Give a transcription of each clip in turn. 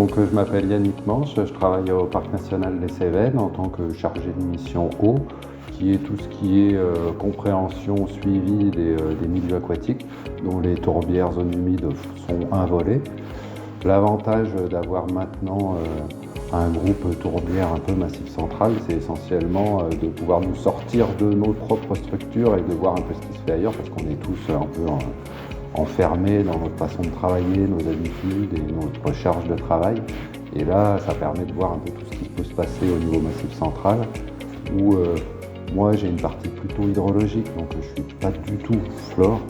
Je m'appelle Yannick Manche, je travaille au Parc national des Cévennes en tant que chargé de mission eau, qui est tout ce qui est compréhension, suivi des milieux aquatiques, dont les tourbières, zones humides sont un volet. L'avantage d'avoir maintenant un groupe tourbière un peu Massif Central, c'est essentiellement de pouvoir nous sortir de nos propres structures et de voir un peu ce qui se fait ailleurs, parce qu'on est tous un peu enfermés dans notre façon de travailler, nos habitudes et notre charge de travail. Et là, ça permet de voir un peu tout ce qui peut se passer au niveau Massif Central, où moi j'ai une partie plutôt hydrologique, donc je ne suis pas du tout flore,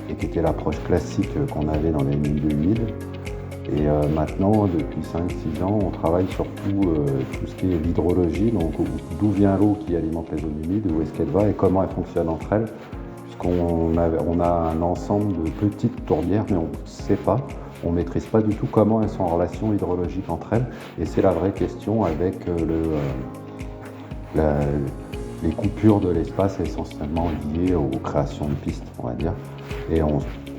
et qui était l'approche classique qu'on avait dans les milieux humides. Et maintenant, depuis 5-6 ans, on travaille surtout tout ce qui est l'hydrologie, donc d'où vient l'eau qui alimente les zones humides, où est-ce qu'elle va et comment elle fonctionne entre elles. Puisqu'on a un ensemble de petites tourbières, mais on ne sait pas, on ne maîtrise pas du tout comment elles sont en relation hydrologique entre elles. Et c'est la vraie question avec les coupures de l'espace essentiellement liées aux créations de pistes, on va dire. Et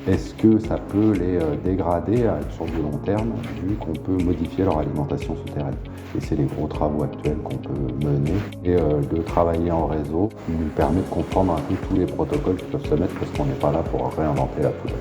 est-ce que ça peut les dégrader sur du long terme, vu qu'on peut modifier leur alimentation souterraine? Et c'est les gros travaux actuels qu'on peut mener. Et de travailler en réseau nous permet de comprendre un peu tous les protocoles qui peuvent se mettre, parce qu'on n'est pas là pour réinventer la poudre.